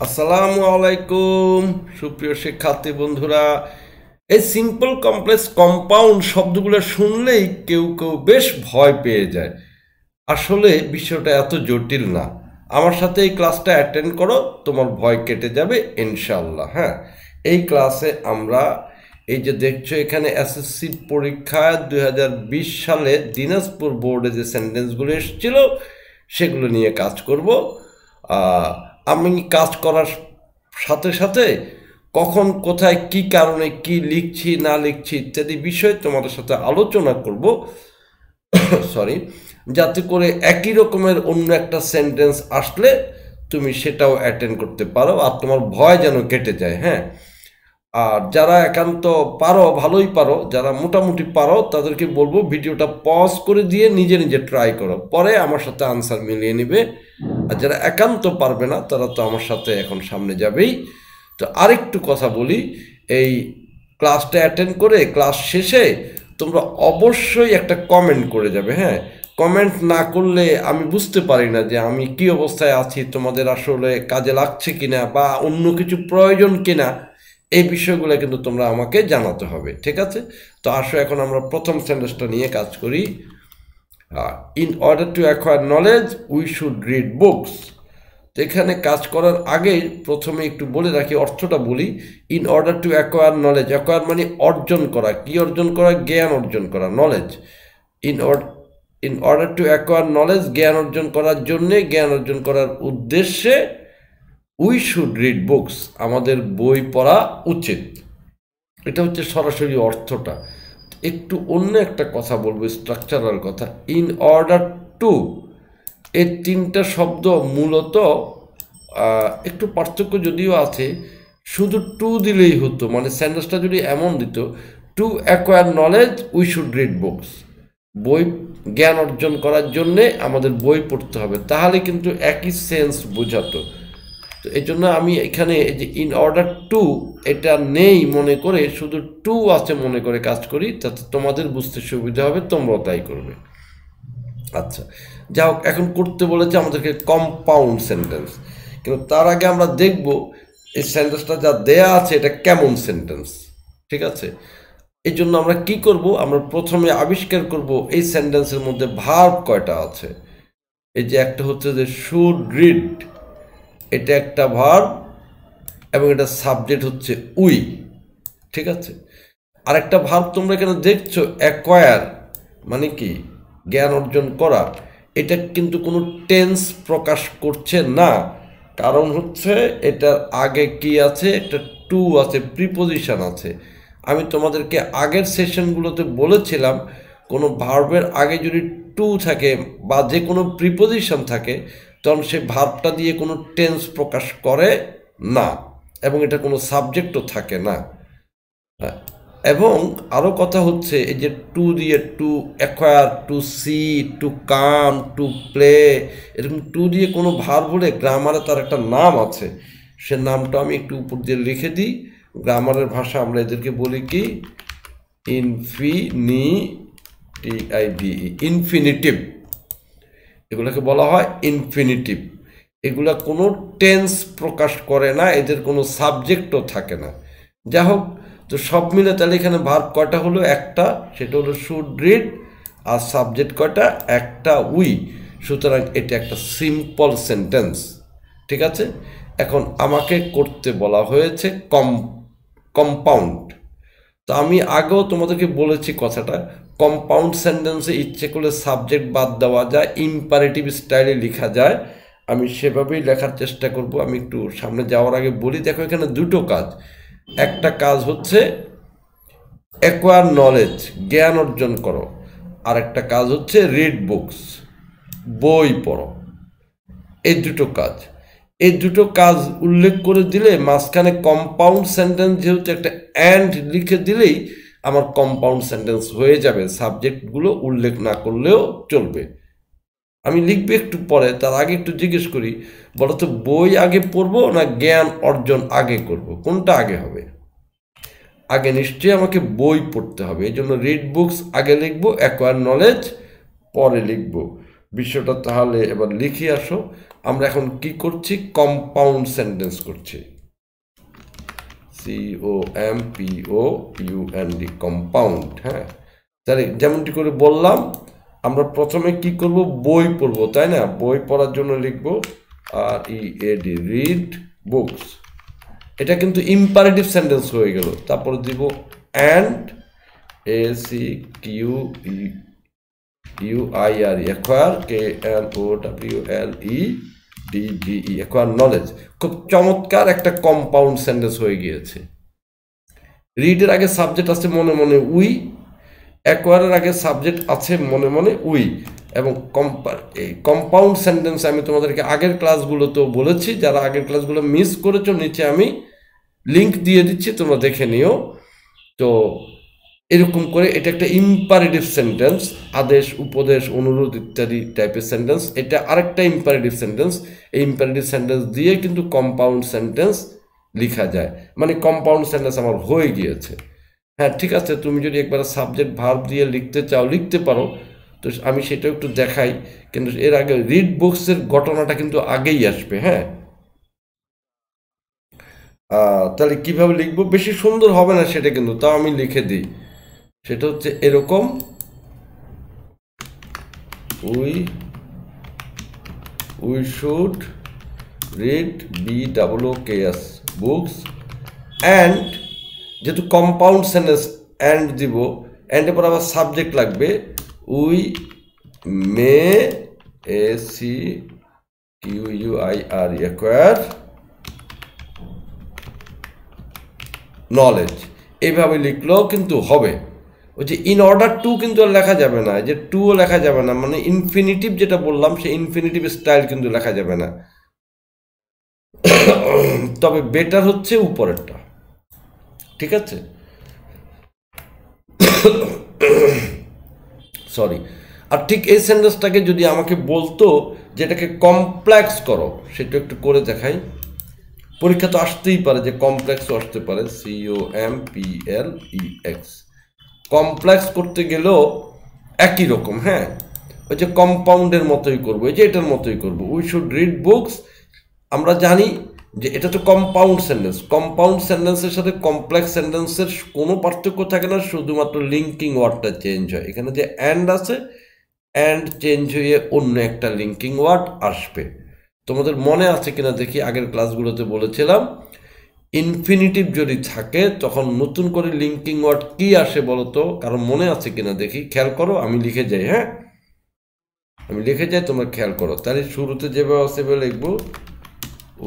আসসালামু আলাইকুম সুপ্রিয় শিক্ষার্থী বন্ধুরা। এই সিম্পল কমপ্লেক্স কম্পাউন্ড শব্দগুলো শুনলেই কেউ কেউ বেশ ভয় পেয়ে যায়। আসলে বিষয়টা এত জটিল না। আমার সাথে এই ক্লাসটা অ্যাটেন্ড করো, তোমার ভয় কেটে যাবে ইনশাল্লাহ। হ্যাঁ, এই ক্লাসে আমরা এই যে দেখছো এখানে এসএসসি পরীক্ষায় 2020 সালে দিনাজপুর বোর্ডে যে সেন্টেন্সগুলো এসেছিল সেগুলো নিয়ে কাজ করব। আমি কাজ করার সাথে সাথে কখন কোথায় কি কারণে কি লিখছি না লিখছি ইত্যাদি বিষয় তোমাদের সাথে আলোচনা করব সরি, যাতে করে একই রকমের অন্য একটা সেন্টেন্স আসলে তুমি সেটাও অ্যাটেন্ড করতে পারো আর তোমার ভয় যেন কেটে যায়। হ্যাঁ, আর যারা একান্ত পারো, ভালোই পারো, যারা মোটামুটি পারো তাদেরকে বলবো ভিডিওটা পজ করে দিয়ে নিজে নিজে ট্রাই করো, পরে আমার সাথে আনসার মিলিয়ে নিবে। আর যারা একান্ত পারবে না তারা তো আমার সাথে এখন সামনে যাবেই। তো আরেকটু কথা বলি, এই ক্লাসটা অ্যাটেন্ড করে ক্লাস শেষে তোমরা অবশ্যই একটা কমেন্ট করে যাবে। হ্যাঁ, কমেন্ট না করলে আমি বুঝতে পারি না যে আমি কি অবস্থায় আছি, তোমাদের আসলে কাজে লাগছে কিনা বা অন্য কিছু প্রয়োজন কিনা। এই বিষয়গুলো কিন্তু তোমরা আমাকে জানাতে হবে, ঠিক আছে? তো আসো এখন আমরা প্রথম সেন্টেন্সটা নিয়ে কাজ করি। In order to acquire knowledge we should read books. তো এখানে কাজ করার আগে প্রথমে একটু বলে রাখি, অর্থটা বলি। In order to acquire knowledge, acquire মানে অর্জন করা। কি অর্জন করা? জ্ঞান অর্জন করা, knowledge. In order to acquire knowledge, জ্ঞান অর্জন করার জন্যে, জ্ঞান অর্জন করার উদ্দেশ্যে উই শুড রিড বুকস, আমাদের বই পড়া উচিত। এটা হচ্ছে সরাসরি অর্থটা। একটু অন্য একটা কথা বলবো, স্ট্রাকচারাল কথা। ইন অর্ডার টু, এই তিনটা শব্দ মূলত একটু পার্থক্য যদিও আছে, শুধু টু দিলেই হতো, মানে সেন্টেন্সটা যদি এমন দিত, to acquire knowledge we should read books, বই জ্ঞান অর্জন করার জন্যে আমাদের বই পড়তে হবে, তাহলে কিন্তু একই সেন্স বোঝাতো। তো এই জন্য আমি এখানে এই যে ইন অর্ডার টু এটা নেই মনে করে, শুধু টু আছে মনে করে কাজ করি, তাতে তোমাদের বুঝতে সুবিধা হবে, তোমরাও তাই করবে। আচ্ছা, যা হোক, এখন করতে বলেছে আমাদেরকে কম্পাউন্ড সেন্টেন্স, কিন্তু তার আগে আমরা দেখব এই সেন্টেন্সটা যা দেয়া আছে এটা কেমন সেন্টেন্স, ঠিক আছে? এই জন্য আমরা কি করব, আমরা প্রথমে আবিষ্কার করব এই সেন্টেন্সের মধ্যে ভার্ব কয়টা আছে। এই যে একটা হচ্ছে যে শুড রিড, এটা একটা ভার্ব এবং এটা সাবজেক্ট হচ্ছে উই, ঠিক আছে? আরেকটা ভার্ব তোমরা এখানে দেখছো অ্যাকোয়ার, মানে কি জ্ঞান অর্জন করা। এটা কিন্তু কোনো টেন্স প্রকাশ করছে না, কারণ হচ্ছে এটার আগে কি আছে, একটা টু আছে, প্রিপোজিশন আছে। আমি তোমাদেরকে আগের সেশনগুলোতে বলেছিলাম কোনো ভার্বের আগে যদি টু থাকে বা যে কোনো প্রিপোজিশন থাকে তখন সে ভার্বটা দিয়ে কোনো টেন্স প্রকাশ করে না এবং এটা কোনো সাবজেক্টও থাকে না। এবং আরও কথা হচ্ছে এই যে টু দিয়ে to acquire, to see, to come, to play, এরকম টু দিয়ে কোনো ভার্ব হলে গ্রামারে তার একটা নাম আছে, সে নামটা আমি একটু উপর দিয়ে লিখে দিই। গ্রামারের ভাষা আমরা এদেরকে বলি কি ইনফিনিটিভ, এগুলোকে বলা হয় ইনফিনিটিভ। এগুলা কোনো টেন্স প্রকাশ করে না, এদের কোনো সাবজেক্টও থাকে না। যাই হোক, তো সব মিলে তাহলে এখানে ভার্ব কয়টা হলো? একটা, সেটা হলো শুড রিড, আর সাবজেক্ট কয়টা? একটা, উই। সুতরাং এটা একটা সিম্পল সেন্টেন্স, ঠিক আছে? এখন আমাকে করতে বলা হয়েছে কম্পাউন্ড। তো আমি আগেও তোমাদেরকে বলেছি কথাটা, কম্পাউন্ড সেন্টেন্সে ইচ্ছে করলে সাবজেক্ট বাদ দেওয়া যায়, ইম্পারেটিভ স্টাইলে লেখা যায়। আমি সেভাবেই লেখার চেষ্টা করব। আমি একটু সামনে যাওয়ার আগে বলি, দেখো এখানে দুটো কাজ। একটা কাজ হচ্ছে অ্যাকোয়ার নলেজ, জ্ঞান অর্জন করো, আর একটা কাজ হচ্ছে রিড বুকস, বই পড়ো। এই দুটো কাজ, এই দুটো কাজ উল্লেখ করে দিলে মাঝখানে কম্পাউন্ড সেন্টেন্স যেহেতু একটা অ্যান্ড লিখে দিলেই আমার কম্পাউন্ড সেন্টেন্স হয়ে যাবে, সাবজেক্টগুলো উল্লেখ না করলেও চলবে। আমি লিখবে একটু পরে, তার আগে একটু জিজ্ঞেস করি, বলতো বই আগে পড়বো না জ্ঞান অর্জন আগে করব, কোনটা আগে হবে? আগে নিশ্চয়ই আমাকে বই পড়তে হবে, এই জন্য রিড বুকস আগে লিখবো, অ্যাকোয়ার নলেজ পরে লিখবো। বিষয়টা তাহলে এবার লিখে আসো। আমরা এখন কি করছি? কম্পাউন্ড সেন্টেন্স করছি। COMPOUND, compound. হ্যাঁ, তাহলে যেমনটি করে বললাম, আমরা প্রথমে কি করব? বই পড়বো, তাই না? বই পড়ার জন্য লিখব READ, রিড বুকস। এটা কিন্তু ইম্পারেটিভ সেন্টেন্স হয়ে গেল। তারপরে দিব and, ACQUIRE, acquire, KNOWLEDGE, acquire knowledge. খুব চমৎকার একটা কম্পাউন্ড সেন্টেন্স হয়ে গিয়েছে। রিডের আগে সাবজেক্ট আছে মনে মনে উই, অ্যাকোয়ারের আগে সাবজেক্ট আছে মনে মনে উই। এবং কম্পাউন্ড সেন্টেন্স আমি তোমাদেরকে আগের ক্লাসগুলোতেও বলেছি। যারা আগের ক্লাসগুলো মিস করেছো, নিচে আমি লিঙ্ক দিয়ে দিচ্ছি, তোমরা দেখে নিও। তো এরকম করে এটা একটা ইম্পারেটিভ সেন্টেন্স, আদেশ, উপদেশ, অনুরোধ ইত্যাদি টাইপের সেন্টেন্স। এটা আরেকটা ইম্পারেটিভ সেন্টেন্স। এই ইম্পারেটিভ সেন্টেন্স দিয়ে কিন্তু কম্পাউন্ড সেন্টেন্স লেখা যায়। মানে কম্পাউন্ড সেন্টেন্স আমার হয়ে গিয়েছে। হ্যাঁ, ঠিক আছে, তুমি যদি একবার সাবজেক্ট ভার্ব দিয়ে লিখতে চাও লিখতে পারো। তো আমি সেটা একটু দেখাই, কিন্তু এর আগে রিড বুকসের ঘটনাটা কিন্তু আগেই আসবে। হ্যাঁ, তাহলে কিভাবে লিখবো? বেশি সুন্দর হবে না সেটা, কিন্তু তাও আমি লিখে দিই। সেটা হচ্ছে এরকম, we should read BOOKS books and, যেহেতু কম্পাউন্ড সেন্টেন্স অ্যান্ড দিব, অ্যান্ডের পর আবার সাবজেক্ট লাগবে। We may, ACQUIRE, acquire knowledge. এইভাবে লিখলেও কিন্তু হবে। ওই যে ইন অর্ডার টু কিন্তু আর লেখা যাবে না, যে টুও লেখা যাবে না, মানে ইনফিনিটিভ যেটা বললাম সেই ইনফিনিটিভ স্টাইল কিন্তু লেখা যাবে না। তবে বেটার হচ্ছে উপরেরটা, ঠিক আছে? সরি। আর ঠিক এই সেন্টেন্সটাকে যদি আমাকে বলতো যেটাকে কমপ্লেক্স করো, সেটা একটু করে দেখাই। পরীক্ষা তো আসতেই পারে যে কমপ্লেক্সও আসতে পারে, COMPLEX। কমপ্লেক্স করতে গেলেও একই রকম। হ্যাঁ, ওই যে কম্পাউন্ডের মতোই করবো, এই যে এটার মতোই করবো। উই শুড রিড বুকস, আমরা জানি যে এটা তো কম্পাউন্ড সেন্টেন্স। কম্পাউন্ড সেন্টেন্সের সাথে কমপ্লেক্স সেন্টেন্সের কোনো পার্থক্য থাকে না, শুধুমাত্র লিঙ্কিং ওয়ার্ডটা চেঞ্জ হয়। এখানে যে অ্যান্ড আছে, অ্যান্ড চেঞ্জ হয়ে অন্য একটা লিঙ্কিং ওয়ার্ড আসবে। তোমাদের মনে আছে কিনা দেখি, আগের ক্লাসগুলোতে বলেছিলাম ইনফিনিটিভ যদি থাকে তখন নতুন করে লিঙ্কিং ওয়ার্ড কি আসে বলো তো? কারণ মনে আছে কিনা দেখি, খেয়াল করো। আমি লিখে যাই, হ্যাঁ, আমি লিখে যাই, তোমরা খেয়াল করো। তাহলে শুরুতে যেভাবে আছে সেভাবে লিখবো,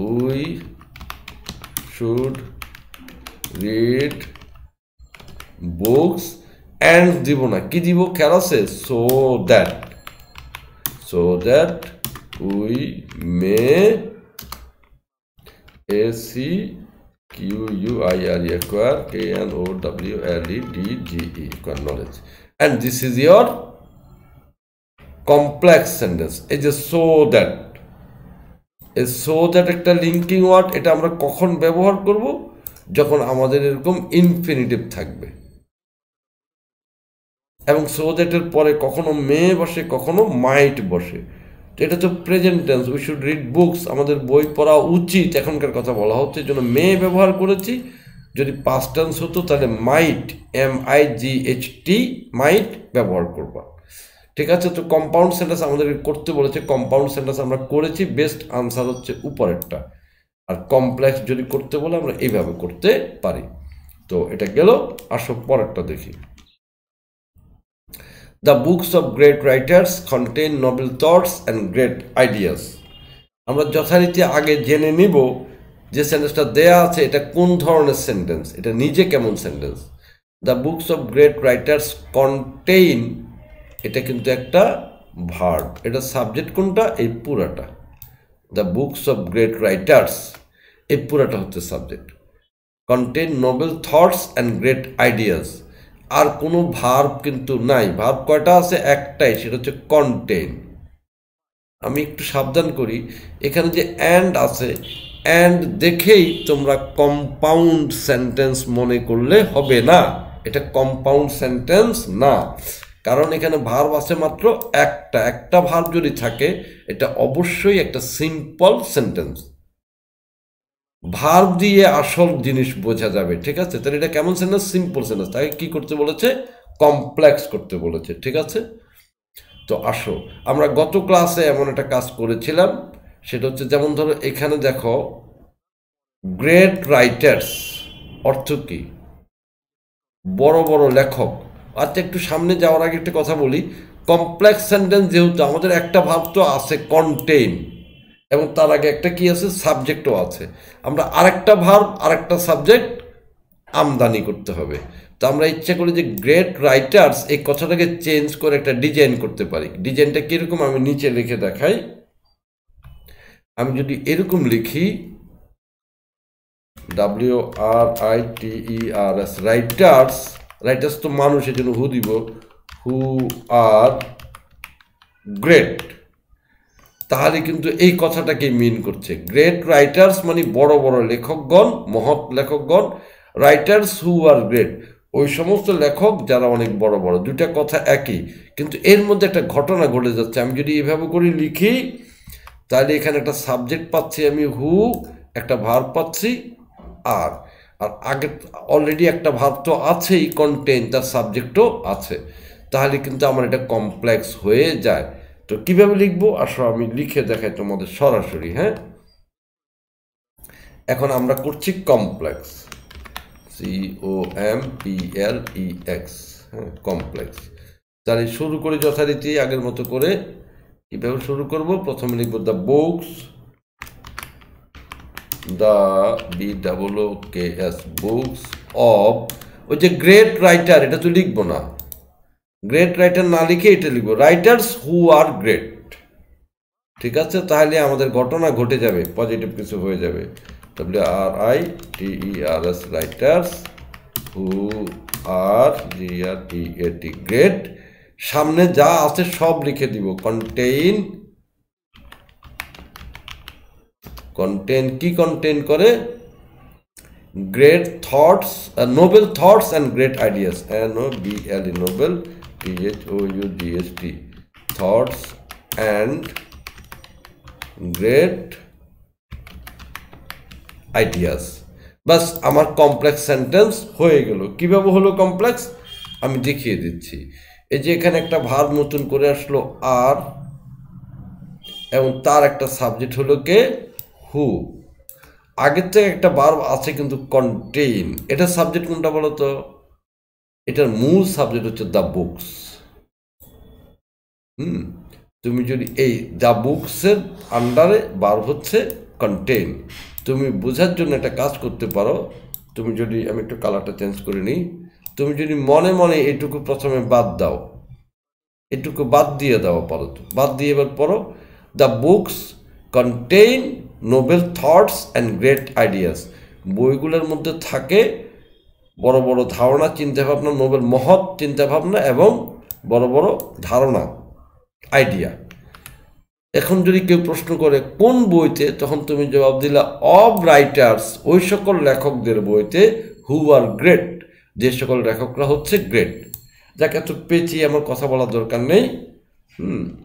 we should read books and দিব না, কি দিব খেয়াল আছে? So that we may, ACQUIRE, acquire, KNOWLEDGE, acquire knowledge. And this is your complex sentence. এই যে so that, এই so that একটা লিঙ্কিং ওয়ার্ড। এটা আমরা কখন ব্যবহার করব? যখন আমাদের এরকম ইনফিনিটিভ থাকবে। এবং so that এর পরে কখনো মে বসে, কখনো মাইট বসে। এটা তো present tense. We should read books, আমাদের বই পড়া উচিত, এখনকার কথা বলা হচ্ছে, এই জন্য মে ব্যবহার করেছি। যদি পাস্ট টেন্স হতো তাহলে মাইট, MIGHT, মাইট ব্যবহার করবা। ঠিক আছে? তো কম্পাউন্ড সেন্টেন্স আমাদের করতে বলেছে, কম্পাউন্ড সেন্টেন্স আমরা করেছি। বেস্ট আনসার হচ্ছে উপরেরটা। আর কমপ্লেক্স যদি করতে বলে আমরা এইভাবে করতে পারি। তো এটা গেল, আসো পরেরটা দেখি। The books of great writers contain noble thoughts and great ideas. আমরা যথারীতি আগে জেনে নিব যে সেন্টেন্সটা দেয়া আছে এটা কোন ধরনের সেন্টেন্স, এটা নিজে কেমন sentence. The books of great writers contain, এটা কিন্তু একটা ভার্ব। এটা সাবজেক্ট কোনটা? এই পুরাটা। The books of great writers, এই পুরাটা হচ্ছে subject. Contain noble thoughts and great ideas. আর কোনো ভার্ব কিন্তু নাই। ভার্ব কয়টা আছে? একটাই, সেটা হচ্ছে কন্টেইন। আমি একটু সাবধান করি, এখানে যে অ্যান্ড আছে, অ্যান্ড দেখেই তোমরা কম্পাউন্ড সেন্টেন্স মনে করলে হবে না। এটা কম্পাউন্ড সেন্টেন্স না। কারণ এখানে ভার্ব আছে মাত্র একটা ভার্ব যদি থাকে এটা অবশ্যই একটা সিম্পল সেন্টেন্স। ভার্ব দিয়ে আসল জিনিস বোঝা যাবে, ঠিক আছে? তাহলে এটা কেমন সেন্টেন্স? Simple sentence. তাকে কি করতে বলেছে? কমপ্লেক্স করতে বলেছে, ঠিক আছে? তো আসো, আমরা গত ক্লাসে এমন একটা কাজ করেছিলাম, সেটা হচ্ছে যেমন ধরো এখানে দেখো গ্রেট রাইটার্স অর্থ কি? বড় বড় লেখক। আচ্ছা, একটু সামনে যাওয়ার আগে একটা কথা বলি, কমপ্লেক্স সেন্টেন্স যেহেতু আমাদের একটা ভাব তো আছে কন্টেইন, এবং তার আগে একটা কি আছে? সাবজেক্টও আছে। আমরা আরেকটা ভার্ব আরেকটা সাবজেক্ট আমদানি করতে হবে। তো আমরা ইচ্ছা করি যে গ্রেট রাইটার্স এই কথাটাকে চেঞ্জ করে একটা ডিজাইন করতে পারি। ডিজাইনটা কীরকম আমি নিচে লিখে দেখাই। আমি যদি এরকম লিখি WRITERS, রাইটার্স, রাইটার্স তো মানুষের জন্য হু দিব, হু আর গ্রেট, তাহলে কিন্তু এই কথাটাকে মিন করছে। গ্রেট রাইটার্স মানে বড় বড় লেখকগণ, মহৎ লেখকগণ। রাইটার্স হু আর গ্রেট, ওই সমস্ত লেখক যারা অনেক বড় বড়। দুটা কথা একই, কিন্তু এর মধ্যে একটা ঘটনা ঘটে যাচ্ছে। আমি যদি এইভাবে করে লিখি তাহলে এখানে একটা সাবজেক্ট পাচ্ছি আমি হু, একটা ভার্ব পাচ্ছি আর আর আগে অলরেডি একটা ভার্ব তো আছেই কন্টেন, তার সাবজেক্টও আছে। তাহলে কিন্তু আমার এটা কমপ্লেক্স হয়ে যায়। তো কিভাবে লিখবো আসো আমি লিখে দেখাই তোমাদের সরাসরি। হ্যাঁ, এখন আমরা করছি কমপ্লেক্স, COMPLEX। হ্যাঁ, কমপ্লেক্স। তাহলে শুরু করে যথারীতি আগের মতো করে। কিভাবে শুরু করব? প্রথমে লিখবো the books, the BOOKS, books of, ওই যে গ্রেট রাইটার এটা তো লিখবো না, গ্রেট রাইটার না লিখে এটা লিখবো রাইটার্স হু আর গ্রেট, ঠিক আছে? তাহলে আমাদের ঘটনা ঘটে যাবে, পজিটিভ কিছু হয়ে যাবে। WRITERS, writers who are GREAT, great. সামনে যা আছে সব লিখে দিব। কন্টেইন, কন্টেন কি কন্টেন করে? Great thoughts, noble thoughts and great ideas, NOBLE, noble, THOUGHT, thoughts and great ideas. বাস, আমার কমপ্লেক্স সেন্টেন্স হয়ে গেল। কীভাবে হলো কমপ্লেক্স আমি দেখিয়ে দিচ্ছি। এই যে এখানে একটা ভার্ব নতুন করে আসলো আর, এবং তার একটা সাবজেক্ট হলো কে? হু। আগের থেকে একটা ভার্ব আছে কিন্তু কন্টেইন, এটার সাবজেক্ট কোনটা বলো তো? এটার মূল সাবজেক্ট হচ্ছে দ্য বুকস। তুমি যদি এই দ্য বুকসের আন্ডারে ভার্ব হচ্ছে কন্টেইন, তুমি বোঝার জন্য একটা কাজ করতে পারো। তুমি যদি, আমি একটু কালারটা চেঞ্জ করে নিই, তুমি যদি মনে মনে এটুকু প্রথমে বাদ দাও, এটুকু বাদ দিয়ে দাও, পড়ো তো, বাদ দিয়ে এবার পড়ো the books contain noble thoughts and great ideas. বইগুলোর মধ্যে থাকে বড় বড় ধারণা, চিন্তাভাবনা, নোবেল মহৎ চিন্তাভাবনা এবং বড় বড় ধারণা, আইডিয়া। এখন যদি কেউ প্রশ্ন করে কোন বইতে, তখন তুমি জবাব দিলা অব রাইটার্স, ওই সকল লেখকদের বইতে হু আর গ্রেট, যে সকল লেখকরা হচ্ছে গ্রেট। যাকে এত পেঁচিয়ে আমার কথা বলার দরকার নেই।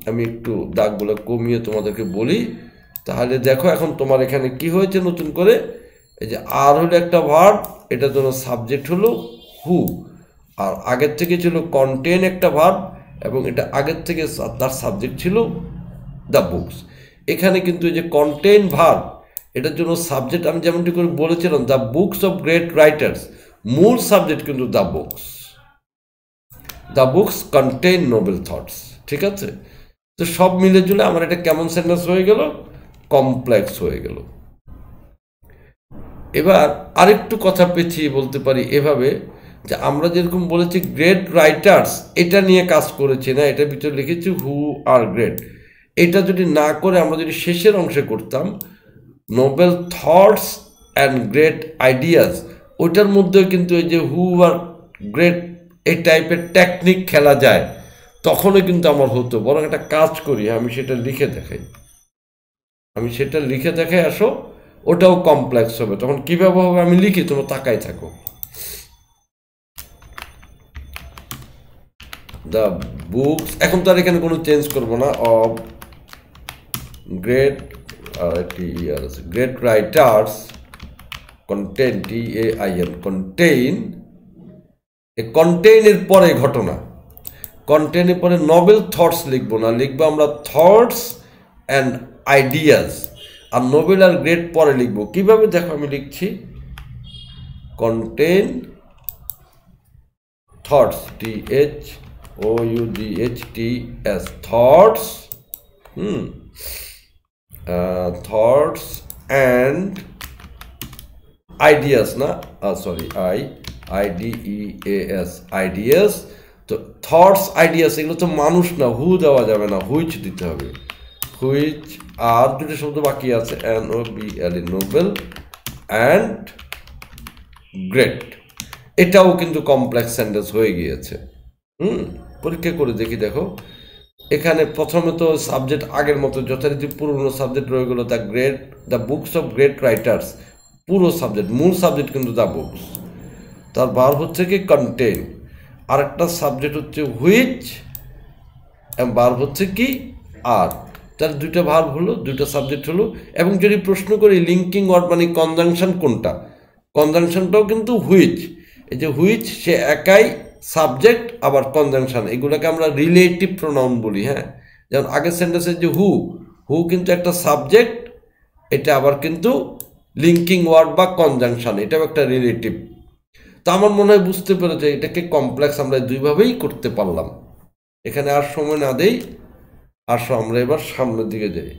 আমি একটু দাগগুলো কমিয়ে তোমাদেরকে বলি, তাহলে দেখো এখন তোমার এখানে কি হয়েছে নতুন করে। এই যে আর হলো একটা ভার্ব, এটার জন্য সাবজেক্ট হলো হু, আর আগের থেকে ছিল কন্টেন একটা ভার্ব, এবং এটা আগের থেকে তার সাবজেক্ট ছিল দ্য বুকস। এখানে কিন্তু এই যে কন্টেন ভার্ব, এটার জন্য সাবজেক্ট আমি যেমনটি করে বলেছিলাম the books of great writers, মূল সাবজেক্ট কিন্তু the books. The books contain noble thoughts, ঠিক আছে? তো সব মিলে জুলে আমার এটা কেমন সেন্টেন্স হয়ে গেল? কমপ্লেক্স হয়ে গেল। এবার আরেকটু কথা পেঁচিয়ে বলতে পারি এভাবে, যে আমরা যেরকম বলেছি গ্রেট রাইটার্স, এটা নিয়ে কাজ করেছি না, এটার ভিতরে লিখেছি হু আর গ্রেট। এটা যদি না করে আমরা যদি শেষের অংশে করতাম Nobel thoughts and great ideas, ওইটার মধ্যেও কিন্তু এই যে হু আর গ্রেট এই টাইপের টেকনিক খেলা যায়, তখনও কিন্তু আমার হতো। বরং একটা কাজ করি, আমি সেটা লিখে দেখাই, আসো, ওটাও কমপ্লেক্স হবে। তখন কীভাবে হবে আমি লিখি, তোমরা তাকাই থাকো। দ্য বুকস, এখন তো আর এখানে কোনো চেঞ্জ করবো না, of great great writers contain, TAIN contain, এই কন্টেইনের পরে ঘটনা, কন্টেইনের পরে নোবেল থটস লিখবো না, লিখবো আমরা থটস অ্যান্ড আইডিয়াস, আর নোবেল আর গ্রেট পরে লিখবো। কিভাবে দেখো আমি লিখছি, contain thoughts, THOUGHTS thoughts, thoughts and ideas না, সরি IDEAS আইডিয়াস। তো থটস আইডিয়াস এগুলো তো মানুষ না, হু দেওয়া যাবে না, হুইচ দিতে হবে, হুইচ, আর দুটো শব্দ বাকি আছে, NOBLE নোবেল অ্যান্ড গ্রেট। এটাও কিন্তু কমপ্লেক্স সেন্টেন্স হয়ে গিয়েছে। পরীক্ষা করে দেখি, দেখো এখানে প্রথমে তো সাবজেক্ট আগের মতো যথারীতি পুরনো সাবজেক্ট রয়ে গেল, the books of great writers, পুরো সাবজেক্ট, মূল সাবজেক্ট কিন্তু দ্য বুকস, তার ভার্ব হচ্ছে কি কন্টেইন, আরেকটা সাবজেক্ট হচ্ছে হুইচ, ভার্ব হচ্ছে কি আর, তার দুইটা ভার্ব হলো, দুইটা সাবজেক্ট হলো। এবং যদি প্রশ্ন করি লিঙ্কিং ওয়ার্ড মানে কনজাংশন কোনটা, কনজাংশনটাও কিন্তু হুইচ, এই যে হুইচ সে একাই সাবজেক্ট আবার কনজাংশন, এগুলোকে আমরা রিলেটিভ প্রোনাউন বলি। হ্যাঁ, যেমন আগের সেন্টেন্সের যে হু কিন্তু একটা সাবজেক্ট, এটা আবার কিন্তু লিঙ্কিং ওয়ার্ড বা কনজাংশন, এটাও একটা রিলেটিভ। তা আমার মনে হয় বুঝতে পেরেছে, এটাকে কমপ্লেক্স আমরা দুইভাবেই করতে পারলাম। এখানে আর সময় না দেই, আসো আমরা এবার সামনের দিকে যাই,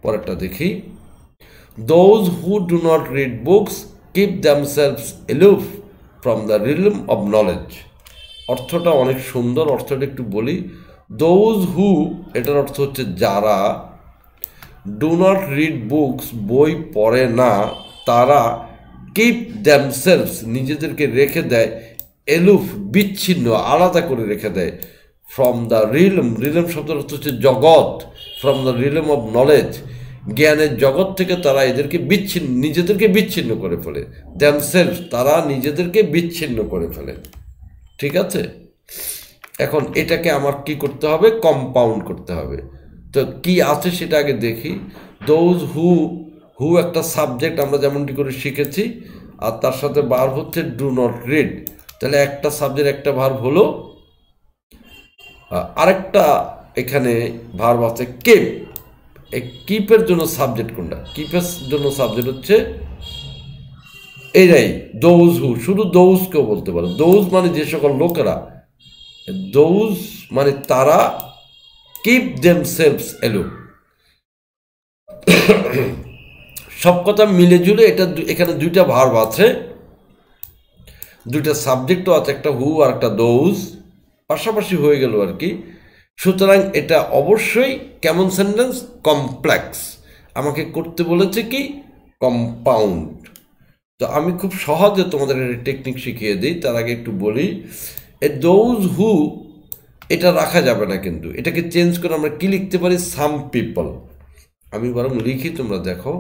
পরেরটা দেখি। Those who do not read books keep themselves aloof from the realm of knowledge। অর্থটা অনেক সুন্দর, অর্থটা একটু বলি। Those who, এটার অর্থ হচ্ছে যারা, do not read books, বই পড়ে না, তারা keep themselves, নিজেদেরকে রেখে দেয়, aloof, বিচ্ছিন্ন, আলাদা করে রেখে দেয়, from the realm, realm শব্দের অর্থ হচ্ছে জগৎ, from the realm of knowledge, জ্ঞানের জগৎ থেকে তারা এদেরকে নিজেদেরকে বিচ্ছিন্ন করে ফেলে, themselves, তারা নিজেদেরকে বিচ্ছিন্ন করে ফেলে। ঠিক আছে, এখন এটাকে আমার কি করতে হবে, কম্পাউন্ড করতে হবে। তো কি আছে সেটা আগে দেখি। দোজ হু একটা সাবজেক্ট আমরা যেমনটি করে শিখেছি, আর তার সাথে ভার্ব হচ্ছে ডু নট রিড, তাহলে একটা সাবজেক্ট একটা ভার্ব হলো। আরেকটা এখানে ভার্ব আছে কিপ, এই কিপের জন্য সাবজেক্ট কোনটা, কিপের জন্য সাবজেক্ট হচ্ছে এরাই, দোজ হু, শুধু দোজ কেউ বলতে পারে, দোজ মানে যে সকল লোকেরা, দোজ মানে তারা, কিপ দেমসেলভস এলোন, সব কথা মিলে জুলে এটা, এখানে দুইটা ভার্ব আছে, দুইটা সাবজেক্টও আছে, একটা হু আর একটা দোজ, পাশাপাশি হয়ে গেল আর কি। সুতরাং এটা অবশ্যই কেমন সেন্টেন্স, কমপ্লেক্স, আমাকে করতে বলেছে কি কম্পাউন্ড। তো আমি খুব সহজে তোমাদের একটা টেকনিক শিখিয়ে দিই, তার আগে একটু বলি, এ দোজ হু এটা রাখা যাবে না, কিন্তু এটাকে চেঞ্জ করে আমরা কি লিখতে পারি, সাম পিপল। আমি বরং লিখি, তোমরা দেখো,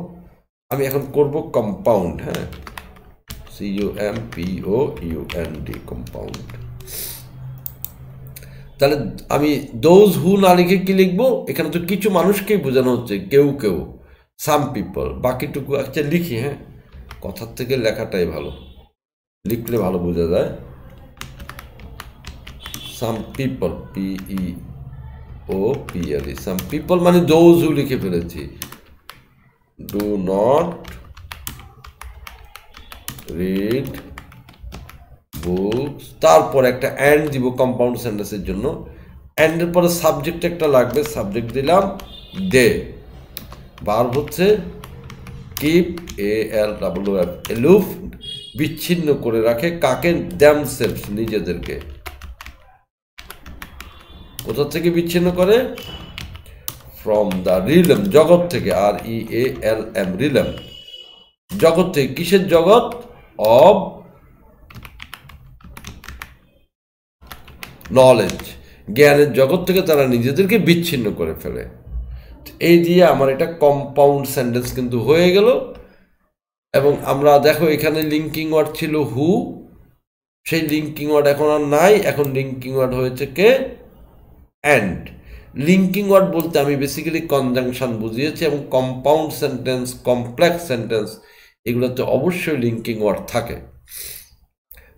আমি এখন করব কম্পাউন্ড। হ্যাঁ, COMPOUND, কম্পাউন্ড। তাহলে আমি দোজ হু না লিখে কি লিখবো, এখানে তো কিছু মানুষকেই বোঝানো হচ্ছে, কেউ কেউ, সাম পিপল, বাকিটুকু আচ্ছা লিখি। হ্যাঁ, কথার থেকে লেখাটাই ভালো, লিখলে ভালো বোঝা যায়। Some people, PEOPLE, some people মানে দোজ হু লিখে ফেলেছি, ডু নট রিড বুকস, তারপর একটা অ্যান্ড দিব কম্পাউন্ড সেন্টেন্সের জন্য, অ্যান্ডের পরে সাবজেক্ট একটা লাগবে, সাবজেক্ট দিলাম দে, ভার্ব হচ্ছে কিপ, ALOOF, এলুফ, বিচ্ছিন্ন করে রাখে, কাকে, দ্যামসেলভস, নিজেদেরকে। কোথা থেকে বিচ্ছিন্ন করে, ফ্রম দ্য রিলম, জগৎ থেকে, REALM, রিলম, জগৎ থেকে, কিসের জগৎ, অব নলেজ, জ্ঞানের জগৎ থেকে তারা নিজেদেরকে বিচ্ছিন্ন করে ফেলে। এই দিয়ে আমার এটা কম্পাউন্ড সেন্টেন্স কিন্তু হয়ে গেল। এবং আমরা দেখো এখানে লিঙ্কিং ওয়ার্ড ছিল হু, সেই লিঙ্কিং ওয়ার্ড এখন আর নাই, এখন লিঙ্কিং ওয়ার্ড হয়েছে কে? অ্যান্ড। লিঙ্কিং ওয়ার্ড বলতে আমি বেসিক্যালি কনজাংশন বুঝিয়েছি, এবং কম্পাউন্ড সেন্টেন্স, কমপ্লেক্স সেন্টেন্স, এগুলোতে অবশ্যই লিঙ্কিং ওয়ার্ড থাকে।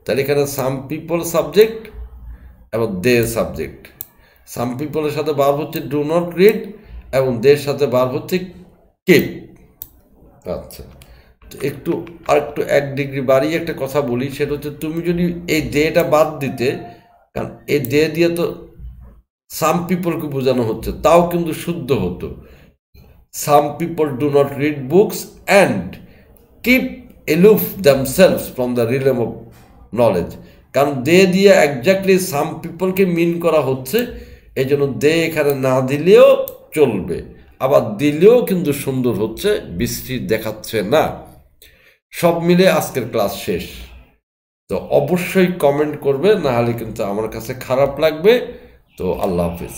তাহলে এখানে সাম পিপল সাবজেক্ট এবং দে সাবজেক্ট। সাম পিপলের সাথে ভার্ব হচ্ছে ডু নট রিড, এবং দের সাথে ভার্ব হচ্ছে কিপ। আচ্ছা, তো একটু 1 ডিগ্রি বাড়িয়ে একটা কথা বলি, সেটা হচ্ছে তুমি যদি এই ডেটা বাদ দিতে, কারণ এই ডে দিয়ে তো সাম পিপলকে বোঝানো হচ্ছে, তাও কিন্তু শুদ্ধ হতো। Some people do not read books and keep aloof themselves from the realm of knowledge. কারণ দে দিয়ে একজাক্টলি সাম পিপলকে মিন করা হচ্ছে, এই জন্য দে এখানে না দিলেও চলবে, আবার দিলেও কিন্তু সুন্দর হচ্ছে, বৃষ্টি দেখাচ্ছে না। সব মিলে আজকের ক্লাস শেষ। তো অবশ্যই কমেন্ট করবে, না হলে কিন্তু আমার কাছে খারাপ লাগবে। তো আল্লাহ হাফিজ।